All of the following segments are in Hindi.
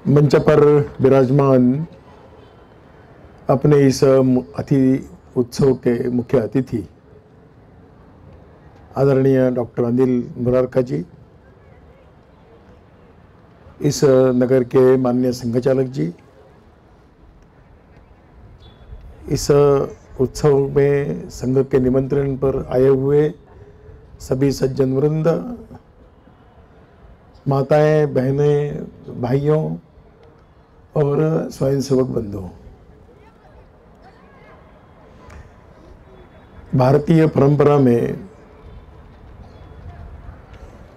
मंच पर विराजमान अपने इस अति उत्सव के मुख्य अतिथि आदरणीय डॉक्टर अनिल मुरारका जी, इस नगर के माननीय संघचालक जी, इस उत्सव में संघ के निमंत्रण पर आए हुए सभी सज्जन वृंद, माताएं, बहनें, भाइयों और स्वयंसेवक बंधुओं, भारतीय परंपरा में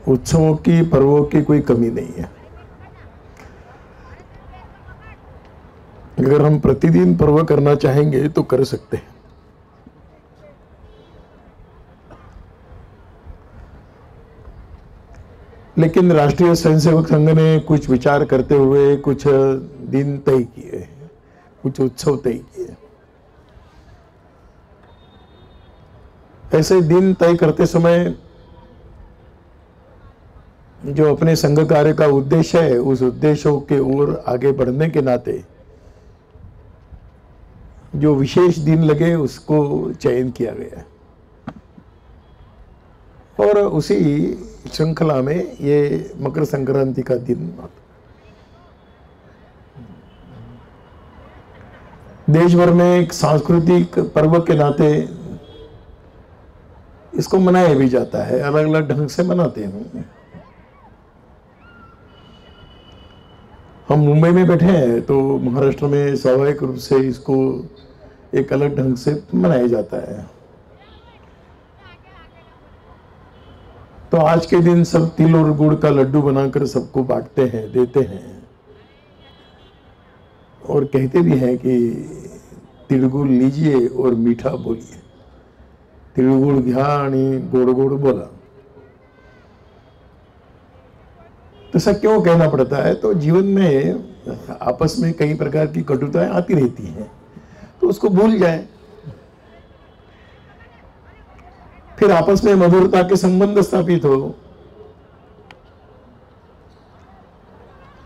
उत्सवों की, पर्वों की कोई कमी नहीं है। अगर हम प्रतिदिन पर्व करना चाहेंगे तो कर सकते हैं, लेकिन राष्ट्रीय स्वयंसेवक संघ ने कुछ विचार करते हुए कुछ दिन तय किए, कुछ उत्सव तय किए। ऐसे दिन तय करते समय जो अपने संघ कार्य का उद्देश्य है, उस उद्देश्यों के ओर आगे बढ़ने के नाते जो विशेष दिन लगे उसको चयन किया गया और उसी श्रृंखला में ये मकर संक्रांति का दिन देश भर में एक सांस्कृतिक पर्व के नाते इसको मनाया भी जाता है, अलग अलग ढंग से मनाते हैं। हम मुंबई में बैठे हैं तो महाराष्ट्र में स्वाभाविक रूप से इसको एक अलग ढंग से मनाया जाता है। तो आज के दिन सब तिल और गुड़ का लड्डू बनाकर सबको बांटते हैं, देते हैं और कहते भी हैं कि तिळगुळ लीजिए और मीठा बोलिए। तिळगुळ घ्या आणि गोड गोड बोला। ऐसा क्यों कहना पड़ता है? तो जीवन में आपस में कई प्रकार की कटुताएं आती रहती हैं, तो उसको भूल जाए, फिर आपस में मधुरता के संबंध स्थापित हो।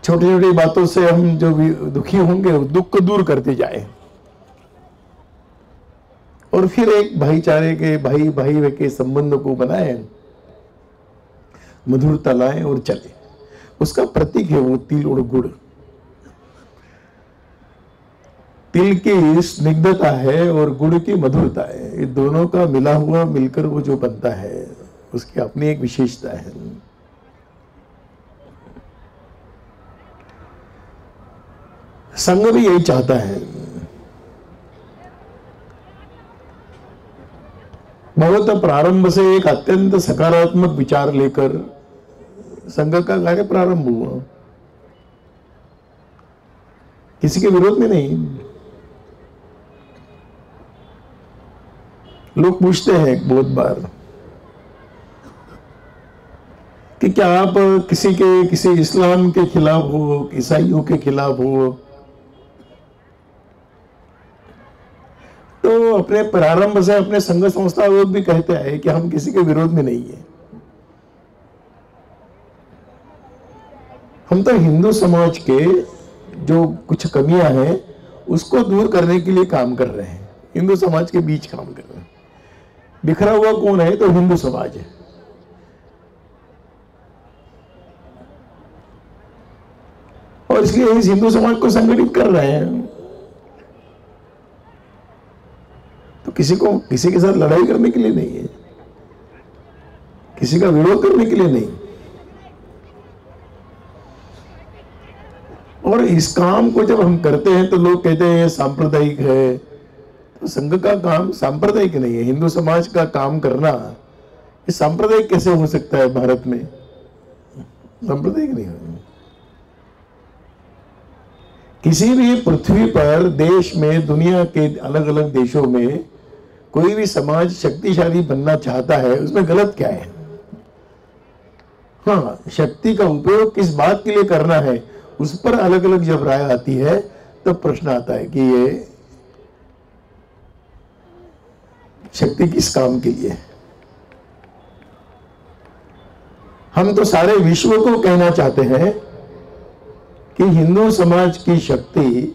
छोटी छोटी बातों से हम जो भी दुखी होंगे दुख दूर करते जाए और फिर एक भाईचारे के भाई भाई के संबंध को बनाए, मधुरता लाए और चले। उसका प्रतीक है वो तिल और गुड़। तिल की स्निग्धता है और गुड़ की मधुरता है, ये दोनों का मिला हुआ मिलकर वो जो बनता है उसकी अपनी एक विशेषता है। संघ भी यही चाहता है। भगवत प्रारंभ से एक अत्यंत सकारात्मक विचार लेकर संघ का कार्य प्रारंभ हुआ, किसी के विरोध में नहीं। लोग पूछते हैं बहुत बार कि क्या आप किसी इस्लाम के खिलाफ हो, ईसाइयों के खिलाफ हो? तो अपने प्रारंभ से अपने संघ संस्था लोग भी कहते हैं कि हम किसी के विरोध में नहीं है। हम तो हिंदू समाज के जो कुछ कमियां हैं उसको दूर करने के लिए काम कर रहे हैं, हिंदू समाज के बीच काम कर रहे हैं। बिखरा हुआ कौन है? तो हिंदू समाज है। और इसलिए इस हिंदू समाज को संगठित कर रहे हैं। तो किसी के साथ लड़ाई करने के लिए नहीं है, किसी का विरोध करने के लिए नहीं। और इस काम को जब हम करते हैं तो लोग कहते हैं सांप्रदायिक है। तो संघ का काम सांप्रदायिक नहीं है। हिंदू समाज का काम करना ये सांप्रदायिक कैसे हो सकता है? भारत में सांप्रदायिक नहीं है। किसी भी पृथ्वी पर, देश में, दुनिया के अलग अलग देशों में कोई भी समाज शक्तिशाली बनना चाहता है, उसमें गलत क्या है? हाँ, शक्ति का उपयोग किस बात के लिए करना है उस पर अलग अलग जब राय आती है तब प्रश्न आता है कि ये शक्ति किस काम के लिए है। हम तो सारे विश्व को कहना चाहते हैं कि हिंदू समाज की शक्ति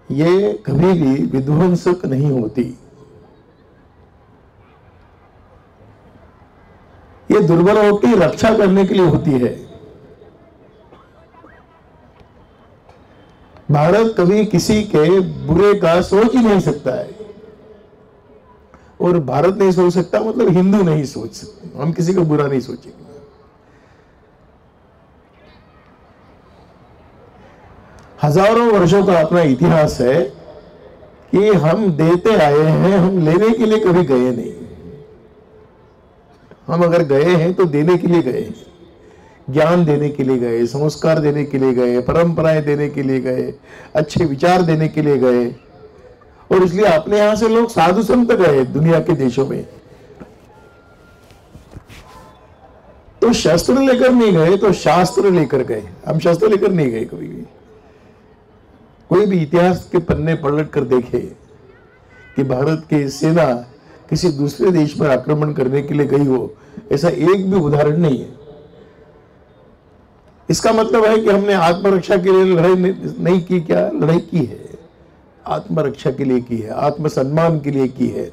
ये कभी भी विध्वंसक नहीं होती, ये दुर्बलों की रक्षा करने के लिए होती है। भारत कभी किसी के बुरे का सोच ही नहीं सकता है, और भारत नहीं सोच सकता मतलब हिंदू नहीं सोच सकते, हम किसी का बुरा नहीं सोचेंगे। हजारों वर्षों का अपना इतिहास है कि हम देते आए हैं, हम लेने के लिए कभी गए नहीं। हम अगर गए हैं तो देने के लिए गए, ज्ञान देने के लिए गए, संस्कार देने के लिए गए, परंपराएं देने के लिए गए, अच्छे विचार देने के लिए गए। और इसलिए अपने यहां से लोग साधु संत गए दुनिया के देशों में, तो शस्त्र लेकर नहीं गए, तो शास्त्र लेकर गए। हम शस्त्र लेकर नहीं गए कभी भी। कोई भी इतिहास के पन्ने पलट कर देखे कि भारत की सेना किसी दूसरे देश पर आक्रमण करने के लिए गई हो, ऐसा एक भी उदाहरण नहीं है। इसका मतलब है कि हमने आत्मरक्षा के लिए लड़ाई नहीं की। क्या लड़ाई की है? आत्मरक्षा के लिए की है, आत्मसम्मान के लिए की है।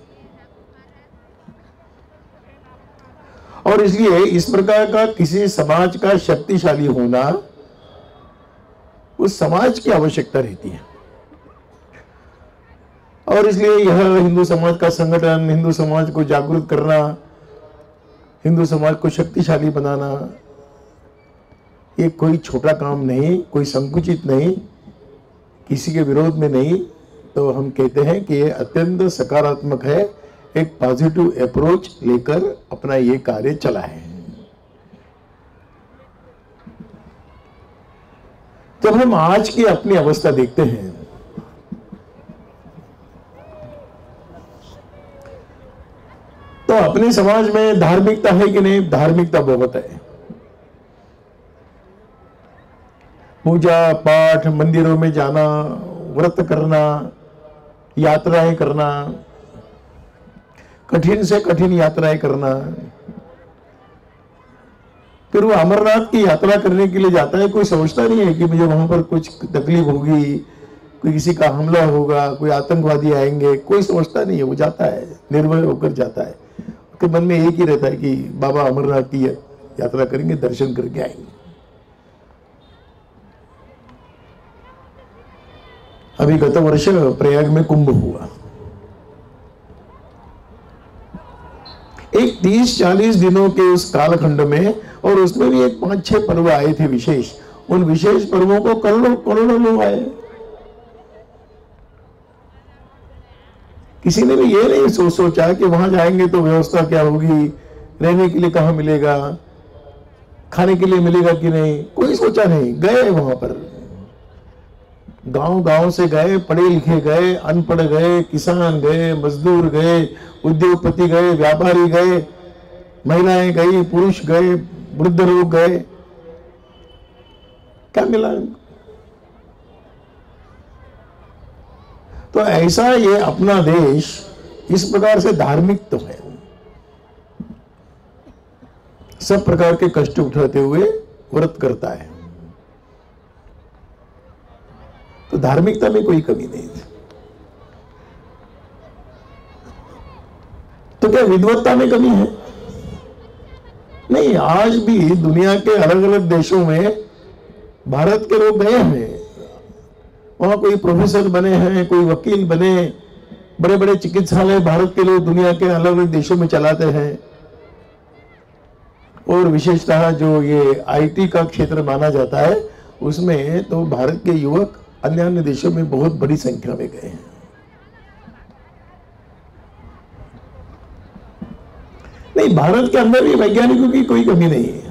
और इसलिए इस प्रकार का किसी समाज का शक्तिशाली होना उस समाज की आवश्यकता रहती है। और इसलिए यह हिंदू समाज का संगठन, हिंदू समाज को जागरूक करना, हिंदू समाज को शक्तिशाली बनाना, ये कोई छोटा काम नहीं, कोई संकुचित नहीं, किसी के विरोध में नहीं। तो हम कहते हैं कि ये अत्यंत सकारात्मक है, एक पॉजिटिव अप्रोच लेकर अपना ये कार्य चला है। जब हम आज की अपनी अवस्था देखते हैं तो अपने समाज में धार्मिकता है कि नहीं? धार्मिकता बहुत है। पूजा पाठ, मंदिरों में जाना, व्रत करना, यात्राएं करना, कठिन से कठिन यात्राएं करना। फिर वो अमरनाथ की यात्रा करने के लिए जाता है, कोई सोचता नहीं है कि मुझे वहां पर कुछ तकलीफ होगी, कोई किसी का हमला होगा, कोई आतंकवादी आएंगे, कोई सोचता नहीं है। वो जाता है, निर्भय होकर जाता है। उसके मन में एक ही रहता है कि बाबा अमरनाथ की यात्रा करेंगे, दर्शन करके आएंगे। अभी गत वर्ष प्रयाग में कुंभ हुआ। एक 30-40 दिनों के उस कालखंड में, और उसमें भी एक 5-6 पर्व आए थे विशेष। उन विशेष पर्वों को करोड़ों लोग आए। किसी ने भी ये नहीं सोचा कि वहां जाएंगे तो व्यवस्था क्या होगी, रहने के लिए कहां मिलेगा, खाने के लिए मिलेगा कि नहीं, कोई सोचा नहीं। गए वहां पर, गांव से गए, पढ़े लिखे गए, अनपढ़ गए, किसान गए, मजदूर गए, उद्योगपति गए, व्यापारी गए, महिलाएं गई, पुरुष गए, वृद्ध लोग गए। क्या मिला? तो ऐसा ये अपना देश इस प्रकार से धार्मिक तो है, सब प्रकार के कष्ट उठाते हुए व्रत करता है। तो धार्मिकता में कोई कमी नहीं थी। तो क्या विद्वत्ता में कमी है? नहीं। आज भी दुनिया के अलग अलग देशों में भारत के लोग गए हैं, वहां कोई प्रोफेसर बने हैं, कोई वकील बने, बड़े बड़े चिकित्सालय भारत के लोग दुनिया के अलग अलग देशों में चलाते हैं। और विशेषतः जो ये आईटी का क्षेत्र माना जाता है, उसमें तो भारत के युवक अन्य देशों में बहुत बड़ी संख्या में गए हैं। नहीं, भारत के अंदर भी वैज्ञानिकों की कोई कमी नहीं है।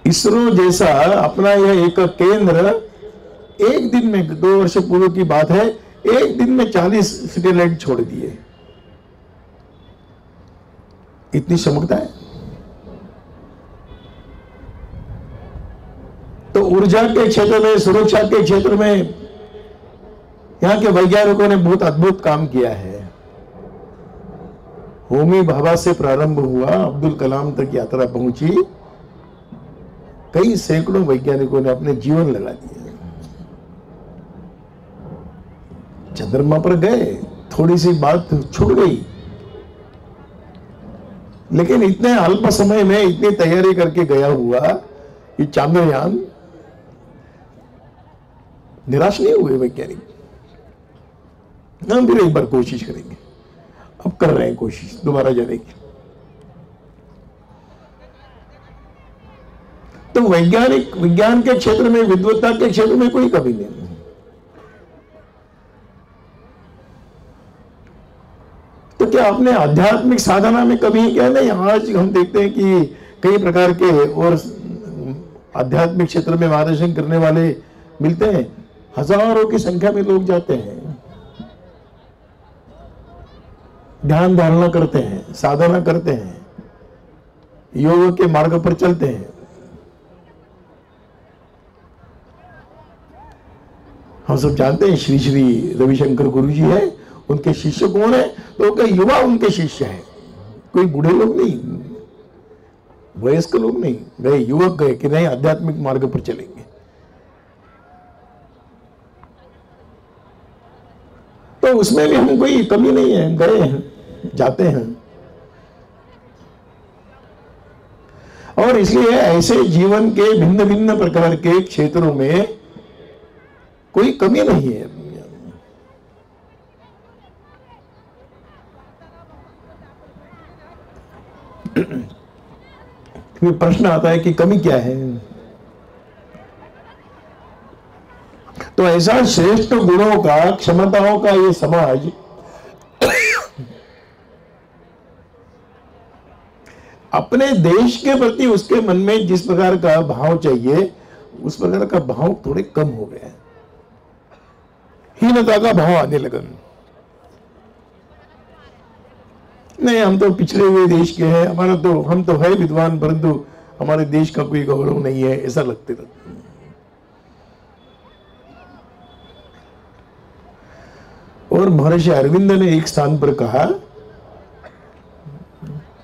इसरो जैसा अपना यह एक केंद्र एक दिन में, 2 वर्ष पूर्व की बात है, एक दिन में 40 सैटेलाइट छोड़ दिए। इतनी क्षमता है। तो ऊर्जा के क्षेत्र में, सुरक्षा के क्षेत्र में यहां के वैज्ञानिकों ने बहुत अद्भुत काम किया है। होमी भाभा से प्रारंभ हुआ, अब्दुल कलाम तक यात्रा पहुंची, कई सैकड़ों वैज्ञानिकों ने अपने जीवन लगा दिए। चंद्रमा पर गए, थोड़ी सी बात छूट गई, लेकिन इतने अल्प समय में इतनी तैयारी करके गया हुआ ये चांद्रयान, निराश नहीं हुए वैज्ञानिक। हम फिर एक बार कोशिश करेंगे, अब कर रहे हैं कोशिश दोबारा जाने की। तो विज्ञान के क्षेत्र में, विद्वत्ता के क्षेत्र में कोई कमी नहीं। तो क्या अपने आध्यात्मिक साधना में कभी क्या नहीं? आज हम देखते हैं कि कई प्रकार के और आध्यात्मिक क्षेत्र में मार्गदर्शन करने वाले मिलते हैं, हजारों की संख्या में लोग जाते हैं, ध्यान धारणा करते हैं, साधना करते हैं, योग के मार्ग पर चलते हैं। हम सब जानते हैं श्री श्री रविशंकर गुरु जी है, उनके शिष्य कौन है? तो कई युवा उनके शिष्य हैं, कोई बूढ़े लोग नहीं, वयस्क लोग नहीं, गए युवक गए कि नहीं आध्यात्मिक मार्ग पर चलेंगे। तो उसमें भी हम कोई कमी नहीं है, गए हैं, जाते हैं। और इसलिए ऐसे जीवन के भिन्न भिन्न प्रकार के क्षेत्रों में कोई कमी नहीं है। फिर प्रश्न आता है कि कमी क्या है? तो ऐसा श्रेष्ठ गुणों का, क्षमताओं का ये समाज अपने देश के प्रति उसके मन में जिस प्रकार का भाव चाहिए उस प्रकार का भाव थोड़े कम हो गया है, हीनता का भाव आने लगा। नहीं, हम तो पिछड़े हुए देश के हैं, हमारा तो, हम तो है विद्वान परंतु हमारे देश का कोई गौरव नहीं है, ऐसा लगते रहता। और महर्षि अरविंद ने एक स्थान पर कहा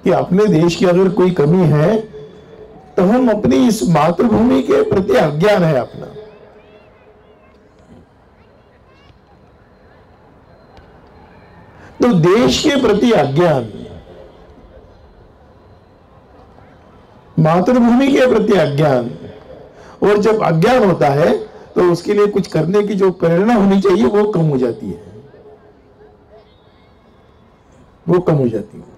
कि अपने देश की अगर कोई कमी है तो हम अपनी इस मातृभूमि के प्रति अज्ञान है अपना। तो देश के प्रति अज्ञान, मातृभूमि के प्रति अज्ञान, और जब अज्ञान होता है तो उसके लिए कुछ करने की जो प्रेरणा होनी चाहिए वो कम हो जाती है, वो कम हो जाती है।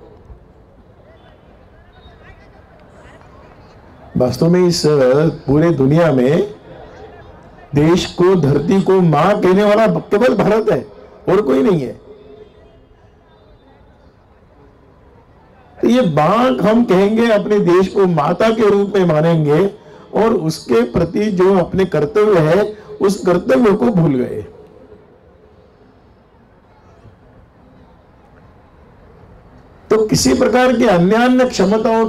वास्तव में इस पूरे दुनिया में देश को, धरती को मां कहने वाला केवल भारत है और कोई नहीं है। तो ये बात हम कहेंगे, अपने देश को माता के रूप में मानेंगे और उसके प्रति जो अपने कर्तव्य है उस कर्तव्य को भूल गए। तो किसी प्रकार की अन्य क्षमताओं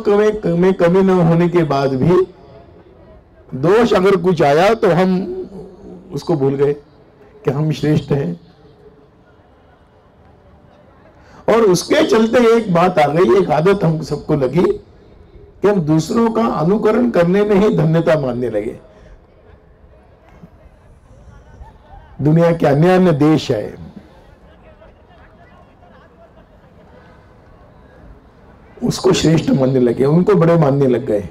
में कमी न होने के बाद भी दोष अगर कुछ आया तो हम उसको भूल गए कि हम श्रेष्ठ हैं। और उसके चलते एक बात आ गई, एक आदत हम सबको लगी कि हम दूसरों का अनुकरण करने में ही धन्यता मानने लगे। दुनिया के अन्य देश है, उसको श्रेष्ठ मानने लगे, उनको बड़े मानने लग गए,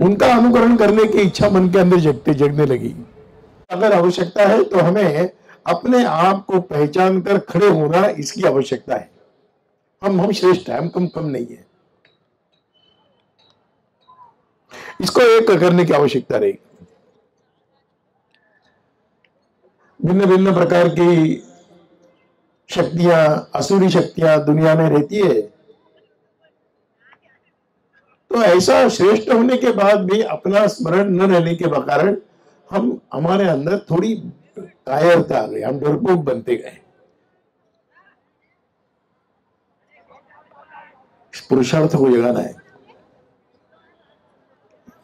उनका अनुकरण करने की इच्छा मन के अंदर जगने लगी। अगर आवश्यकता है तो हमें अपने आप को पहचान कर खड़े होना, इसकी आवश्यकता है। हम श्रेष्ठ हैं, हम कम नहीं है, इसको एक करने की आवश्यकता रहेगी। भिन्न भिन्न प्रकार की शक्तियां, असुरी शक्तियां दुनिया में रहती है। तो ऐसा श्रेष्ठ होने के बाद भी अपना स्मरण न रहने के कारण हमारे अंदर थोड़ी कायरता आ गई, हम डरपोक बनते गए। पुरुषार्थ को जगाना है,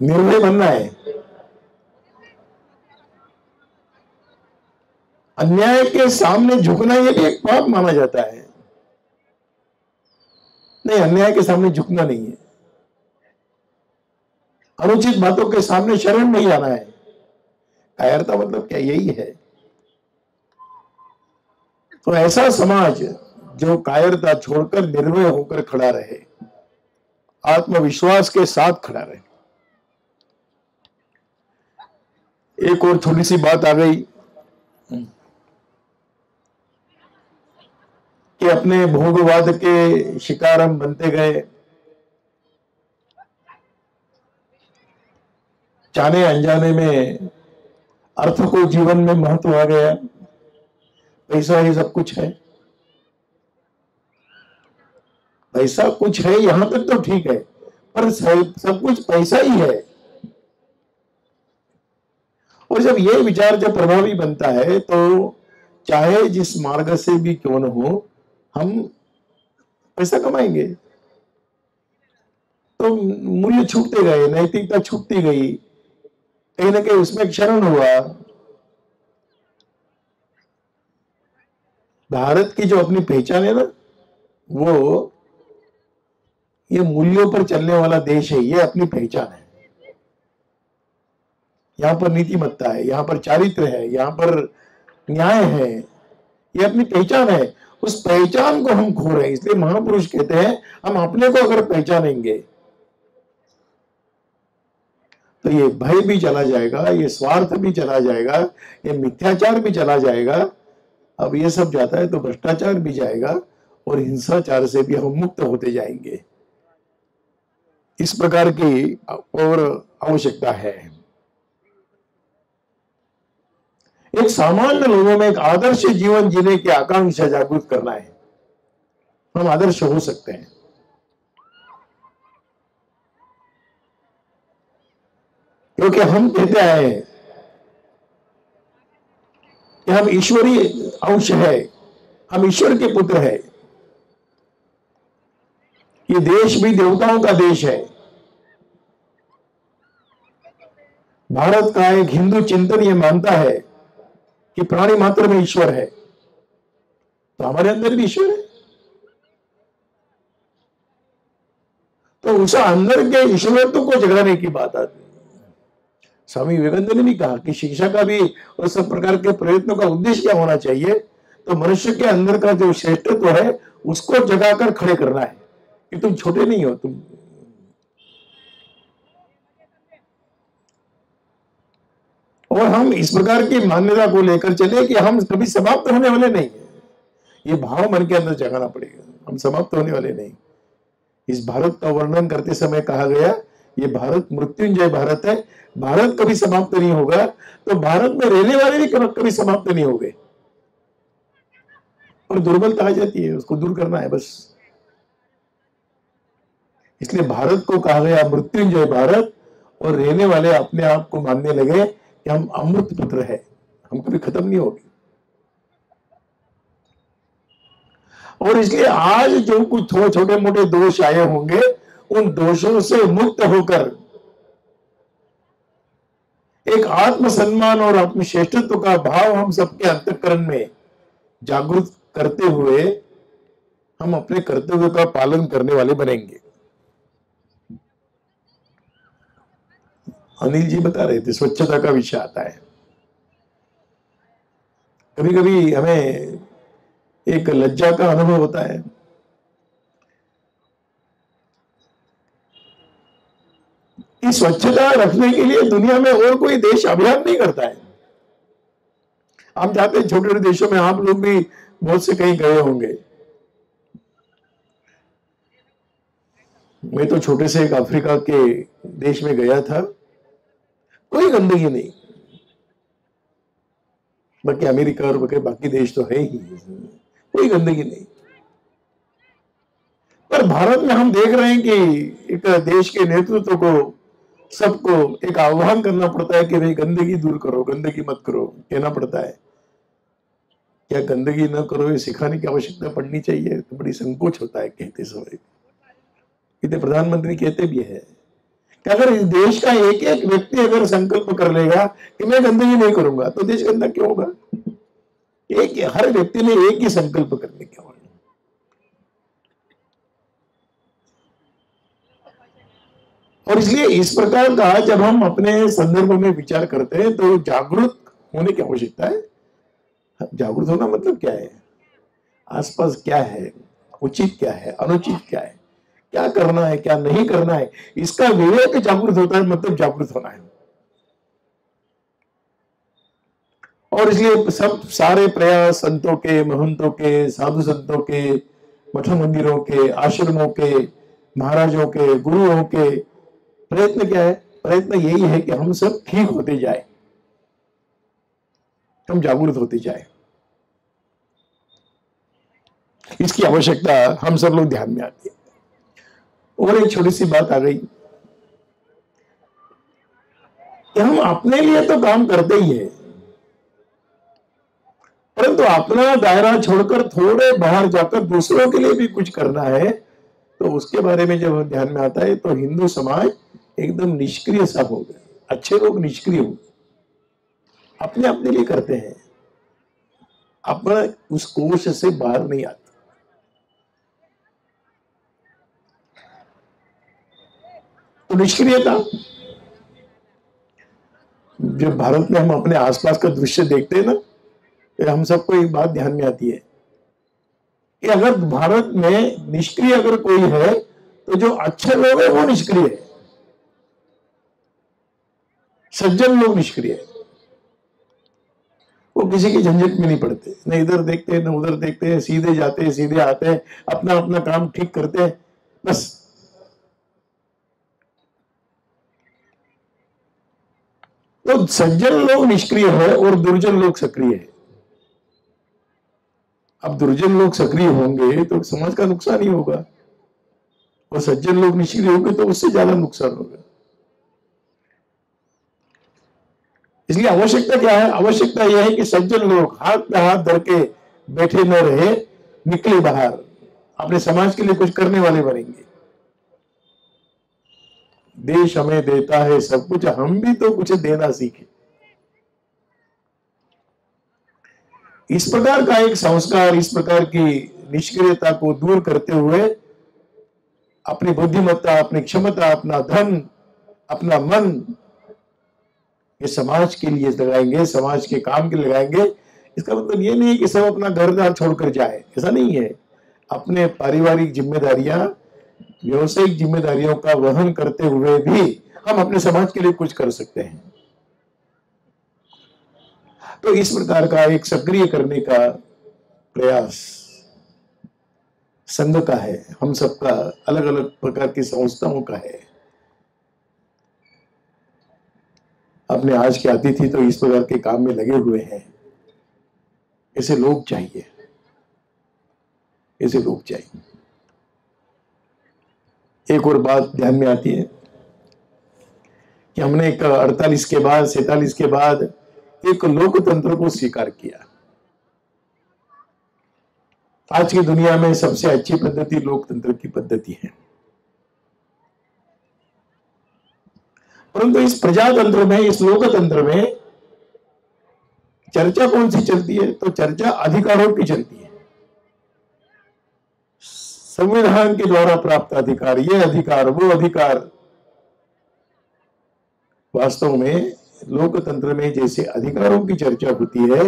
निर्भय बनना है। अन्याय के सामने झुकना ये भी एक पाप माना जाता है। नहीं, अन्याय के सामने झुकना नहीं है, अनुचित बातों के सामने शरण नहीं आना है। कायरता मतलब क्या? यही है। तो ऐसा समाज जो कायरता छोड़कर निर्भय होकर खड़ा रहे, आत्मविश्वास के साथ खड़ा रहे। एक और छोटी सी बात आ गई कि अपने भोगवाद के शिकार हम बनते गए, जाने अनजाने में अर्थ को जीवन में महत्व आ गया, पैसा ही सब कुछ है, पैसा कुछ है, यहां तक तो ठीक है, पर सब कुछ पैसा ही है। और जब ये विचार जब प्रभावी बनता है तो चाहे जिस मार्ग से भी क्यों न हो, हम पैसा कमाएंगे। तो मूल्य छूटते गए, नैतिकता छूटती गई, कहीं ना कहीं उसमें क्षरण हुआ। भारत की जो अपनी पहचान है ना, वो ये मूल्यों पर चलने वाला देश है, ये अपनी पहचान है। यहाँ पर नीतिमत्ता है, यहाँ पर चारित्र है, यहाँ पर न्याय है, ये अपनी पहचान है। उस पहचान को हम खो रहे हैं। इसलिए महापुरुष कहते हैं हम अपने को अगर पहचानेंगे तो ये भय भी चला जाएगा, ये स्वार्थ भी चला जाएगा, ये मिथ्याचार भी चला जाएगा। अब ये सब जाता है तो भ्रष्टाचार भी जाएगा और हिंसाचार से भी हम मुक्त होते जाएंगे। इस प्रकार की और आवश्यकता है। एक सामान्य लोगों में एक आदर्श जीवन जीने की आकांक्षा जागृत करना है। हम आदर्श हो सकते हैं। क्योंकि हम कहते आए हैं कि हम ईश्वरीय अंश है, हम ईश्वर के पुत्र है। ये देश भी देवताओं का देश है। भारत का एक हिंदू चिंतन ये मानता है कि प्राणी मात्र में ईश्वर है, तो हमारे अंदर भी ईश्वर है। तो उस अंदर के ईश्वरत्व को जगाने की बात आती है। स्वामी विवेकानंद ने भी कहा कि शिक्षा का भी और सब प्रकार के प्रयत्नों का उद्देश्य क्या होना चाहिए, तो मनुष्य के अंदर का जो श्रेष्ठत्व है उसको जगाकर खड़े करना है कि तुम छोटे नहीं हो, तुम। और हम इस प्रकार की मान्यता को लेकर चले कि हम कभी समाप्त होने वाले नहीं है। ये भाव मन के अंदर जगाना पड़ेगा, हम समाप्त होने वाले नहीं। इस भारत का वर्णन करते समय कहा गया ये भारत मृत्युंजय भारत है, भारत कभी समाप्त नहीं होगा। तो भारत में रहने वाले भी कभी समाप्त नहीं होंगे। और दुर्बलता आ जाती है, उसको दूर करना है बस। इसलिए भारत को कहा गया मृत्युंजय भारत, और रहने वाले अपने आप को मानने लगे कि हम अमृत पुत्र है, हम कभी खत्म नहीं होगी। और इसलिए आज जो कुछ छोटे मोटे दोष आए होंगे, उन दोषों से मुक्त होकर एक आत्मसम्मान और आत्मश्रेष्ठत्व का भाव हम सबके अंतःकरण में जागृत करते हुए हम अपने कर्तव्य का पालन करने वाले बनेंगे। अनिल जी बता रहे थे स्वच्छता का विषय आता है। कभी कभी हमें एक लज्जा का अनुभव होता है। कि स्वच्छता रखने के लिए दुनिया में और कोई देश अभियान नहीं करता है। हम जाते हैं छोटे छोटे देशों में, आप लोग भी बहुत से कहीं गए होंगे। मैं तो छोटे से एक अफ्रीका के देश में गया था, कोई गंदगी नहीं। बाकी अमेरिका और बाकी देश तो है ही, कोई गंदगी नहीं। पर भारत में हम देख रहे हैं कि एक देश के नेतृत्व को, सबको एक आह्वान करना पड़ता है कि भाई गंदगी दूर करो, गंदगी मत करो, कहना पड़ता है। क्या गंदगी न करो ये सिखाने की आवश्यकता पड़नी चाहिए? तो बड़ी संकोच होता है कहते समय। इतने प्रधानमंत्री कहते भी है कि अगर इस देश का एक एक व्यक्ति अगर संकल्प कर लेगा कि मैं गंदगी नहीं करूंगा, तो देश गंदा क्यों होगा? एक हर व्यक्ति ने एक ही संकल्प करने के होगा। और इसलिए इस प्रकार का जब हम अपने संदर्भ में विचार करते हैं तो जागरूक होने की आवश्यकता है। जागरूक होना मतलब क्या है, आसपास क्या है, उचित क्या है, अनुचित क्या है, क्या करना है क्या नहीं करना है, इसका विवेक जागरूक होता है, मतलब जागरूक होना है। और इसलिए सब सारे प्रयास संतों के, महंतों के, साधु संतों के, मठ मंदिरों के, आश्रमों के, महाराजों के, गुरुओं के प्रयत्न क्या है, प्रयत्न यही है कि हम सब ठीक होते जाए, हम जागरूक होते जाए। इसकी आवश्यकता हम सब लोग ध्यान में आती है। और एक छोटी सी बात आ गई कि हम अपने लिए तो काम करते ही है, परंतु अपना दायरा छोड़कर थोड़े बाहर जाकर दूसरों के लिए भी कुछ करना है, तो उसके बारे में जब ध्यान में आता है तो हिंदू समाज एकदम निष्क्रिय सा हो गया। अच्छे लोग निष्क्रिय हो, अपने अपने लिए करते हैं, अपना उस कोश से बाहर नहीं आते। तो निष्क्रियता, जब भारत में हम अपने आसपास का दृश्य देखते हैं ना, तो हम सबको एक बात ध्यान में आती है कि अगर भारत में निष्क्रिय अगर कोई है तो जो अच्छे लोग हैं वो निष्क्रिय है, सज्जन लोग निष्क्रिय है। वो किसी की झंझट में नहीं पड़ते, न इधर देखते न उधर देखते हैं, सीधे जाते हैं सीधे आते हैं, अपना अपना काम ठीक करते हैं, बस। तो सज्जन लोग निष्क्रिय है और दुर्जन लोग सक्रिय है। अब दुर्जन लोग सक्रिय होंगे तो समाज का नुकसान ही होगा, और सज्जन लोग निष्क्रिय होंगे तो उससे ज्यादा नुकसान होगा। इसलिए आवश्यकता क्या है, आवश्यकता यह है कि सज्जन लोग हाथ पे हाथ धर के बैठे न रहे, निकले बाहर, अपने समाज के लिए कुछ करने वाले बनेंगे। देश हमें देता है सब कुछ, हम भी तो कुछ देना सीखे। इस प्रकार का एक संस्कार, इस प्रकार की निष्क्रियता को दूर करते हुए अपनी बुद्धिमत्ता, अपनी क्षमता, अपना धन, अपना मन ये समाज के लिए लगाएंगे, समाज के काम के लिए लगाएंगे। इसका मतलब ये नहीं है कि सब अपना घर द्वार छोड़कर जाए, ऐसा नहीं है। अपने पारिवारिक जिम्मेदारियां, व्यवसायिक जिम्मेदारियों का वहन करते हुए भी हम अपने समाज के लिए कुछ कर सकते हैं। तो इस प्रकार का एक सक्रिय करने का प्रयास संघ का है, हम सबका, अलग अलग प्रकार की संस्थाओं का है। अपने आज के अतिथि तो इस प्रकार के काम में लगे हुए हैं। ऐसे लोग चाहिए, ऐसे लोग चाहिए। एक और बात ध्यान में आती है कि हमने 48 के बाद, 47 के बाद एक लोकतंत्र को स्वीकार किया। आज की दुनिया में सबसे अच्छी पद्धति लोकतंत्र की पद्धति है, परंतु इस प्रजातंत्र में, इस लोकतंत्र में चर्चा कौन सी चलती है, तो चर्चा अधिकारों की चलती है। संविधान के द्वारा प्राप्त अधिकार, ये अधिकार, वो अधिकार। वास्तव में लोकतंत्र में जैसे अधिकारों की चर्चा होती है,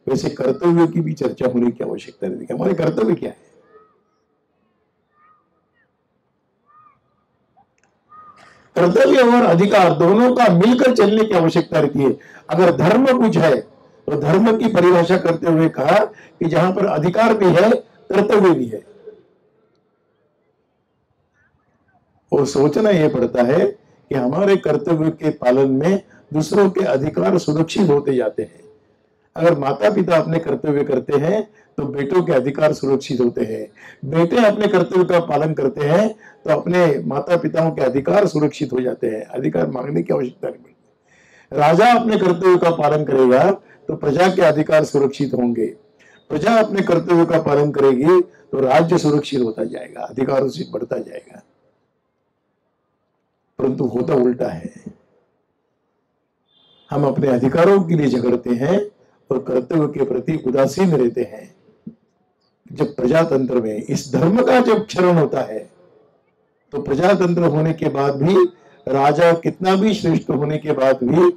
वैसे कर्तव्यों की भी चर्चा होने की आवश्यकता रहती है। हमारे कर्तव्य क्या है? कर्तव्य और अधिकार दोनों का मिलकर चलने की आवश्यकता रहती है। अगर धर्म कुछ है तो धर्म की परिभाषा करते हुए कहा कि जहां पर अधिकार भी है, कर्तव्य भी है। और सोचना यह पड़ता है कि हमारे कर्तव्य के पालन में दूसरों के अधिकार सुरक्षित होते जाते हैं। अगर माता पिता अपने कर्तव्य करते हैं तो बेटों के अधिकार सुरक्षित होते हैं। बेटे अपने कर्तव्य का पालन करते हैं तो अपने माता पिताओं के अधिकार सुरक्षित हो जाते हैं, अधिकार मांगने की आवश्यकता नहीं पड़ती। राजा अपने कर्तव्य का पालन करेगा तो प्रजा के अधिकार सुरक्षित होंगे। प्रजा अपने कर्तव्य का पालन करेगी तो राज्य सुरक्षित होता जाएगा, अधिकारों से बढ़ता जाएगा। परंतु होता उल्टा है, हम अपने अधिकारों के लिए झगड़ते हैं और कर्तव्य के प्रति उदासीन रहते हैं। जब प्रजातंत्र में इस धर्म का जब क्षरण होता है तो प्रजातंत्र होने के बाद भी राजा कितना भी श्रेष्ठ होने के बाद भी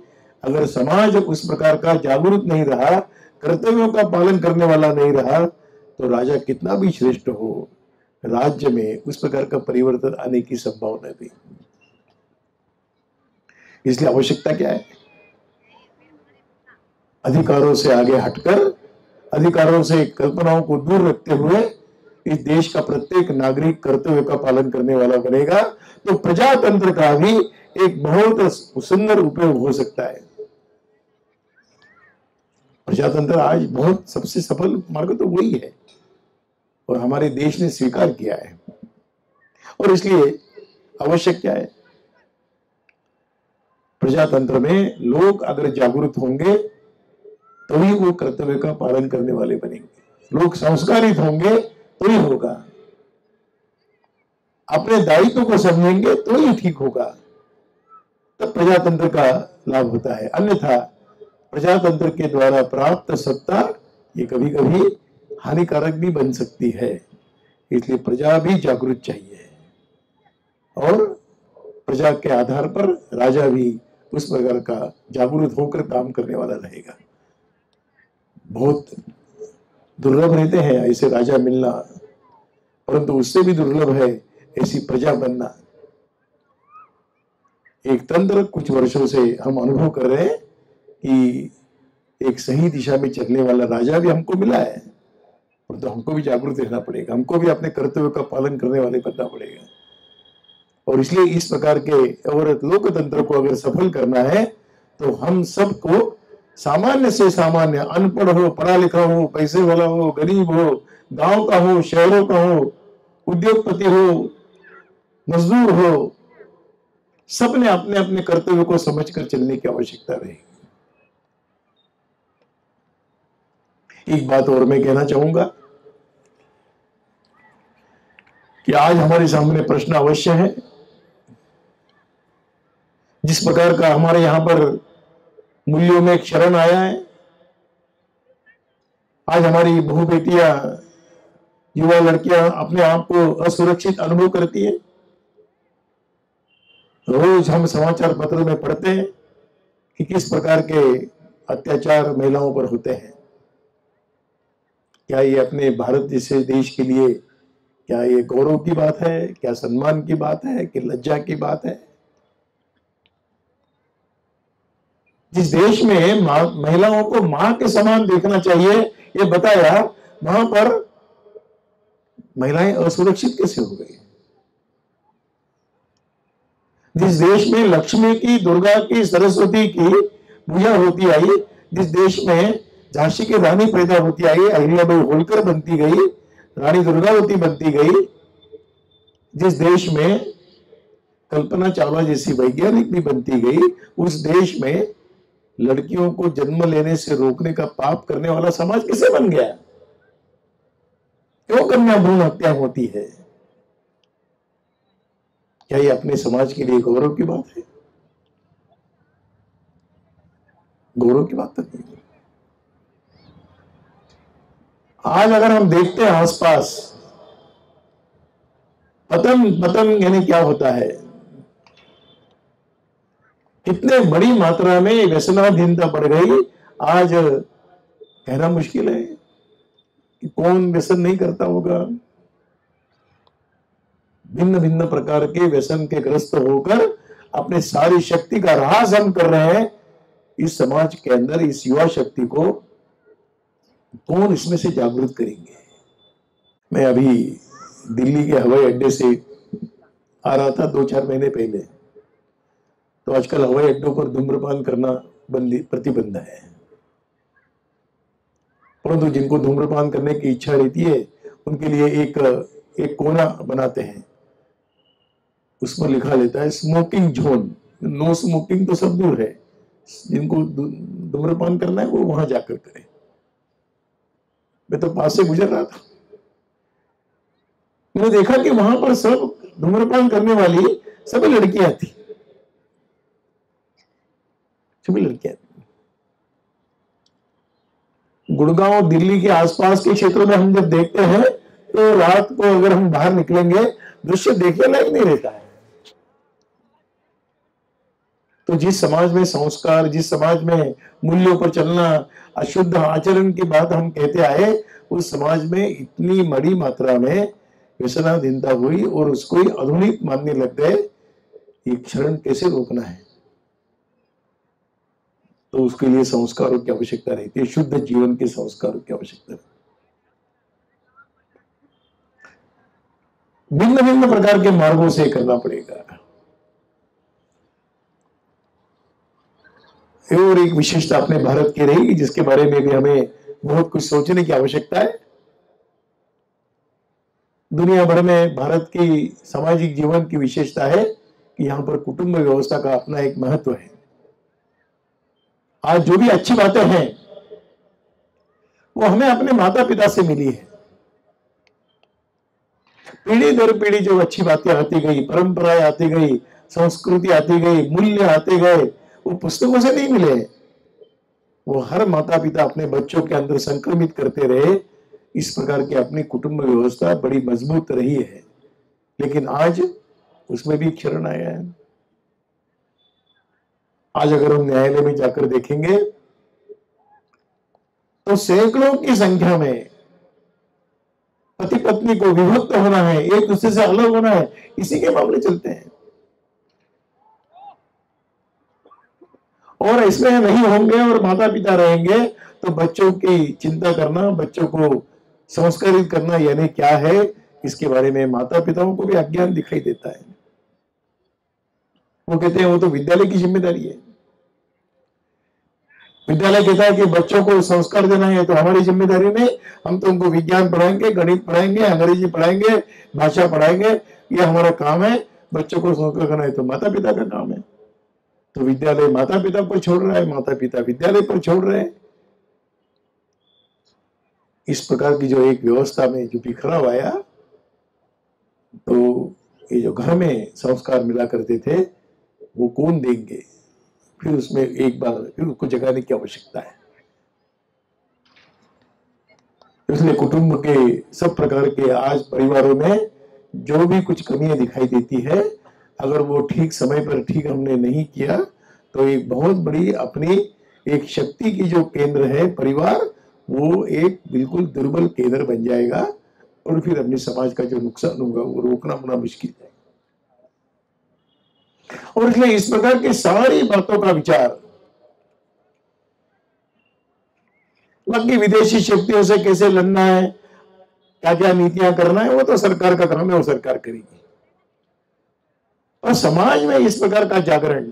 अगर समाज उस प्रकार का जागरूक नहीं रहा, कर्तव्यों का पालन करने वाला नहीं रहा, तो राजा कितना भी श्रेष्ठ हो, राज्य में उस प्रकार का परिवर्तन आने की संभावना नहीं। इसलिए आवश्यकता क्या है? अधिकारों से आगे हटकर, अधिकारों से कल्पनाओं को दूर रखते हुए इस देश का प्रत्येक नागरिक कर्तव्य का पालन करने वाला बनेगा, तो प्रजातंत्र का भी एक बहुत सुंदर उपयोग हो सकता है। प्रजातंत्र आज बहुत सबसे सफल मार्ग तो वही है और हमारे देश ने स्वीकार किया है। और इसलिए आवश्यक क्या है? प्रजातंत्र में लोग अगर जागरूक होंगे तो ही वो कर्तव्य का पालन करने वाले बनेंगे। लोग संस्कारित होंगे तो ही होगा, अपने दायित्व को समझेंगे तो ही ठीक होगा, तब प्रजातंत्र का लाभ होता है। अन्यथा प्रजातंत्र के द्वारा प्राप्त सत्ता ये कभी कभी हानिकारक भी बन सकती है। इसलिए प्रजा भी जागरूक चाहिए और प्रजा के आधार पर राजा भी उस प्रकार का जागरूक होकर काम करने वाला रहेगा। बहुत दुर्लभ रहते हैं ऐसे राजा मिलना, परंतु उससे भी दुर्लभ है ऐसी प्रजा बनना। एक तंत्र कुछ वर्षों से हम अनुभव कर रहे हैं कि एक सही दिशा में चलने वाला राजा भी हमको मिला है, और तो हमको भी जागरूक रहना पड़ेगा, हमको भी अपने कर्तव्य का पालन करने वाले बनना पड़ेगा। और इसलिए इस प्रकार के और लोकतंत्र को अगर सफल करना है तो हम सबको सामान्य से सामान्य, अनपढ़ हो, पढ़ा लिखा हो, पैसे वाला हो, गरीब हो, गांव का हो, शहरों का हो, उद्योगपति हो, मजदूर हो, सबने अपने अपने कर्तव्य को समझकर चलने की आवश्यकता रहेगी। एक बात और मैं कहना चाहूंगा कि आज हमारे सामने प्रश्न अवश्य है। जिस प्रकार का हमारे यहां पर मूल्यों में क्षरण आया है, आज हमारी बहु बेटियां, युवा लड़कियां अपने आप को असुरक्षित अनुभव करती है। रोज हम समाचार पत्र में पढ़ते हैं कि किस प्रकार के अत्याचार महिलाओं पर होते हैं। क्या ये अपने भारत जैसे देश के लिए क्या ये गौरव की बात है? क्या सम्मान की बात है कि लज्जा की बात है? जिस देश में महिलाओं को मां के समान देखना चाहिए ये बताया, वहां पर महिलाएं असुरक्षित कैसे हो गई? जिस देश में लक्ष्मी की, दुर्गा की, सरस्वती की पूजा होती आई, जिस देश में झांसी की रानी पैदा होती आई, अहिल्याबाई होलकर बनती गई, रानी दुर्गावती बनती गई, जिस देश में कल्पना चावला जैसी वैज्ञानिक भी बनती गई, उस देश में लड़कियों को जन्म लेने से रोकने का पाप करने वाला समाज कैसे बन गया? क्यों कन्या भ्रूण हत्या होती है? क्या ये अपने समाज के लिए गौरव की बात है? गौरव की बात तो नहीं। आज अगर हम देखते हैं आसपास, पतन यानी क्या होता है, कितने बड़ी मात्रा में व्यसनाधीनता बढ़ गई। आज कहना मुश्किल है कि कौन व्यसन नहीं करता होगा। भिन्न भिन्न प्रकार के व्यसन के ग्रस्त होकर अपने सारी शक्ति का ह्रास हम कर रहे हैं। इस समाज के अंदर इस युवा शक्ति को कौन इसमें से जागरूक करेंगे? मैं अभी दिल्ली के हवाई अड्डे से आ रहा था 2-4 महीने पहले, तो आजकल हवाई अड्डों पर धूम्रपान करना प्रतिबंध है, परंतु जिनको धूम्रपान करने की इच्छा रहती है उनके लिए एक कोना बनाते हैं, उस पर लिखा लेता है स्मोकिंग जोन। नो स्मोकिंग तो सब दूर है, जिनको धूम्रपान करना है वो वहां जाकर करें। मैं तो पास से गुजर रहा था, मैंने देखा कि वहां पर सब धूम्रपान करने वाली सभी लड़कियां थी, सभी लड़कियां थी। गुड़गांव, दिल्ली के आसपास के क्षेत्रों में हम जब देखते हैं तो रात को अगर हम बाहर निकलेंगे दृश्य देखने लायक नहीं रहता है। तो जिस समाज में संस्कार, जिस समाज में मूल्यों पर चलना, अशुद्ध आचरण की बात हम कहते आए, उस समाज में इतनी बड़ी मात्रा में व्यसनाधीनता हुई और उसको ही आधुनिक मानने लग गए। ये क्षरण कैसे रोकना है? तो उसके लिए संस्कारों की आवश्यकता रहती है, शुद्ध जीवन के संस्कारों की आवश्यकता रहती है। भिन्न भिन्न प्रकार के मार्गों से करना पड़ेगा। और एक विशेषता अपने भारत की रहेगी जिसके बारे में भी हमें बहुत कुछ सोचने की आवश्यकता है। दुनिया भर में भारत की सामाजिक जीवन की विशेषता है कि यहाँ पर कुटुंब व्यवस्था का अपना एक महत्व है। आज जो भी अच्छी बातें हैं वो हमें अपने माता पिता से मिली है। पीढ़ी दर पीढ़ी जो अच्छी बातें आती गई, परंपराएं आती गई, संस्कृति आती गई, मूल्य आते गए, वो पुस्तकों से नहीं मिले। वो हर माता पिता अपने बच्चों के अंदर संक्रमित करते रहे। इस प्रकार की अपनी कुटुंब व्यवस्था बड़ी मजबूत रही है। लेकिन आज उसमें भी क्षरण आया है। आज अगर हम न्यायालय में जाकर देखेंगे तो सैकड़ों की संख्या में पति पत्नी को विभक्त होना है, एक दूसरे से अलग होना है, इसी के मामले चलते हैं। और इसमें नहीं होंगे और माता पिता रहेंगे तो बच्चों की चिंता करना, बच्चों को संस्कारित करना यानी क्या है, इसके बारे में माता पिताओं को भी अज्ञान दिखाई देता है। वो कहते हैं वो तो विद्यालय की जिम्मेदारी है। विद्यालय कहता है कि बच्चों को संस्कार देना है, तो हमारी जिम्मेदारी नहीं, हम तो उनको विज्ञान पढ़ाएंगे, गणित पढ़ाएंगे, अंग्रेजी पढ़ाएंगे, भाषा पढ़ाएंगे, ये हमारा काम है। बच्चों को संस्कार करना है तो माता पिता का काम है। तो विद्यालय माता पिता पर छोड़ रहा है, माता पिता विद्यालय पर छोड़ रहे हैं। इस प्रकार की जो एक व्यवस्था में जो बिखराव आया, तो ये जो घर में संस्कार मिला करते थे वो कौन देंगे? फिर उसमें एक बार फिर उसको जगाने की आवश्यकता है। इसलिए कुटुंब के सब प्रकार के आज परिवारों में जो भी कुछ कमियां दिखाई देती है, अगर वो ठीक समय पर ठीक हमने नहीं किया तो एक बहुत बड़ी अपनी एक शक्ति की जो केंद्र है परिवार, वो एक बिल्कुल दुर्बल केंद्र बन जाएगा और फिर अपने समाज का जो नुकसान होगा वो रोकना बड़ा मुश्किल है। और इसलिए इस प्रकार की सारी बातों का विचार, बाकी विदेशी शक्तियों से कैसे लड़ना है, क्या क्या नीतियां करना है, वो तो सरकार का काम है, वो सरकार करेगी। और समाज में इस प्रकार का जागरण,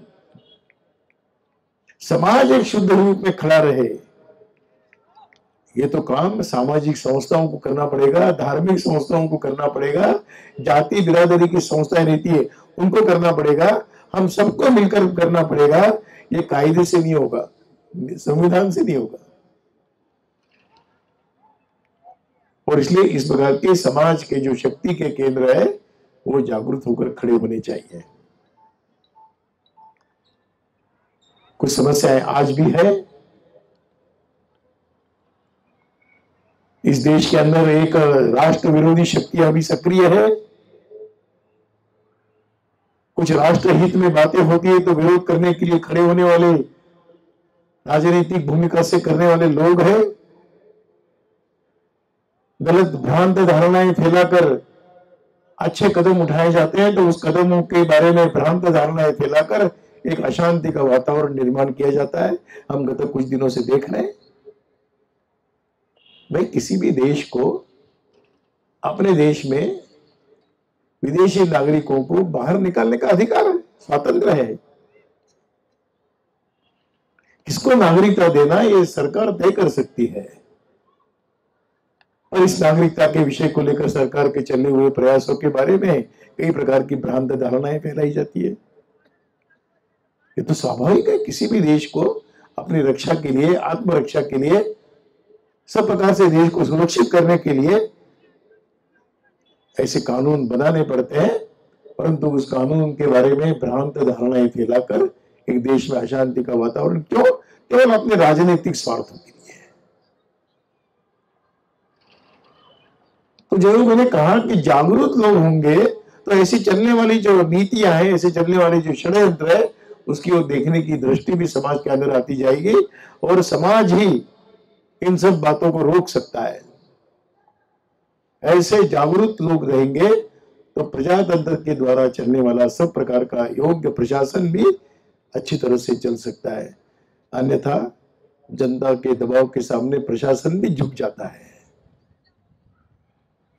समाज एक शुद्ध रूप में खड़ा रहे, ये तो काम सामाजिक संस्थाओं को करना पड़ेगा, धार्मिक संस्थाओं को करना पड़ेगा, जाति बिरादरी की संस्थाएं रहती है उनको करना पड़ेगा, हम सबको मिलकर करना पड़ेगा। ये कायदे से नहीं होगा, संविधान से नहीं होगा। और इसलिए इस प्रकार के समाज के जो शक्ति के केंद्र है वो जागरूक होकर खड़े होने चाहिए। कुछ समस्याएं आज भी है। इस देश के अंदर एक राष्ट्र विरोधी शक्तियां भी सक्रिय है। कुछ राष्ट्र हित में बातें होती है तो विरोध करने के लिए खड़े होने वाले, राजनीतिक भूमिका से करने वाले लोग हैं। गलत भ्रांत धारणाएं फैलाकर अच्छे कदम उठाए जाते हैं तो उस कदमों के बारे में भ्रांत धारणाएं फैलाकर एक अशांति का वातावरण निर्माण किया जाता है। हम गत कुछ दिनों से देख रहे हैं। भाई किसी भी देश को अपने देश में विदेशी नागरिकों को बाहर निकालने का अधिकार है, स्वातंत्र है। किसको नागरिकता देना ये सरकार तय कर सकती है। और इस नागरिकता के विषय को लेकर सरकार के चलने हुए प्रयासों के बारे में कई प्रकार की भ्रांत धारणाएं फैलाई जाती है। ये तो स्वाभाविक है, किसी भी देश को अपनी रक्षा के लिए, आत्मरक्षा के लिए, सब प्रकार से देश को सुरक्षित करने के लिए ऐसे कानून बनाने पड़ते हैं। परंतु उस कानून के बारे में भ्रांत धारणाएं फैलाकर एक देश में अशांति का वातावरण क्यों? केवल अपने राजनीतिक स्वार्थों के लिए। तो जरूर मैंने कहा कि जागरूक लोग होंगे तो ऐसी चलने वाली जो नीतियां हैं, ऐसे चलने वाले जो षड्यंत्र है उसकी ओर देखने की दृष्टि भी समाज के अंदर आती जाएगी और समाज ही इन सब बातों को रोक सकता है। ऐसे जागरूक लोग रहेंगे तो प्रजातंत्र के द्वारा चलने वाला सब प्रकार का योग्य प्रशासन भी अच्छी तरह से चल सकता है। अन्यथा जनता के दबाव के सामने प्रशासन भी झुक जाता है।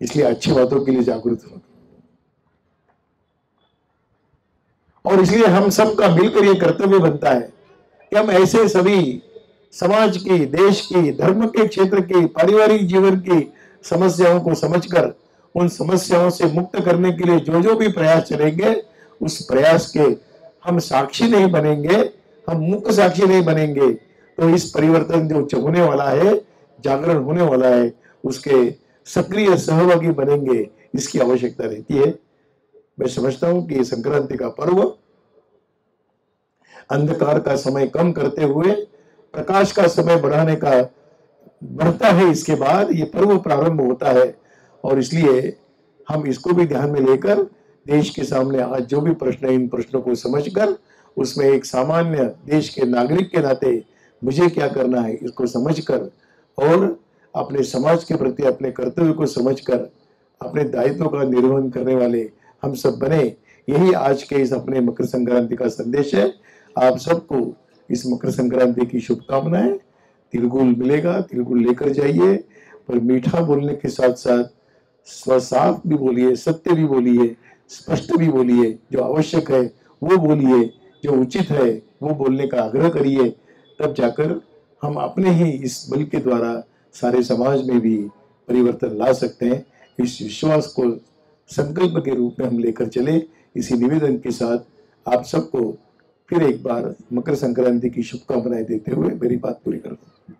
इसलिए अच्छी बातों के लिए जागरूक हो और इसलिए हम सबका मिलकर यह कर्तव्य बनता है कि हम ऐसे सभी समाज की, देश की, धर्म के क्षेत्र की, पारिवारिक जीवन की समस्याओं को समझकर उन समस्याओं से मुक्त करने के लिए जो जो भी प्रयास चलेंगे, उस प्रयास के हम साक्षी नहीं बनेंगे, हम मुख्य साक्षी नहीं बनेंगे, तो इस परिवर्तन जो होने वाला है, जागरण होने वाला है, उसके सक्रिय सहभागी बनेंगे, इसकी आवश्यकता रहती है। मैं समझता हूं कि संक्रांति का पर्व अंधकार का समय कम करते हुए प्रकाश का समय बढ़ता है। इसके बाद ये पर्व प्रारंभ होता है और इसलिए हम इसको भी ध्यान में लेकर देश के सामने आज जो भी प्रश्न है, इन प्रश्नों को समझकर उसमें एक सामान्य देश के नागरिक के नाते मुझे क्या करना है, इसको समझकर और अपने समाज के प्रति अपने कर्तव्य को समझकर अपने दायित्व का निर्वहन करने वाले हम सब बने। यही आज के इस अपने मकर संक्रांति का संदेश है। आप सबको इस मकर संक्रांति की शुभकामनाएं। तिलगुल मिलेगा, तिलगुल लेकर जाइए, पर मीठा बोलने के साथ साथ स्वसाफ भी बोलिए, सत्य भी बोलिए, स्पष्ट भी बोलिए, जो आवश्यक है वो बोलिए, जो उचित है वो बोलने का आग्रह करिए। तब जाकर हम अपने ही इस बल के द्वारा सारे समाज में भी परिवर्तन ला सकते हैं। इस विश्वास को संकल्प के रूप में हम लेकर चले। इसी निवेदन के साथ आप सबको फिर एक बार मकर संक्रांति की शुभकामनाएं देते हुए मेरी बात पूरी करता हूं।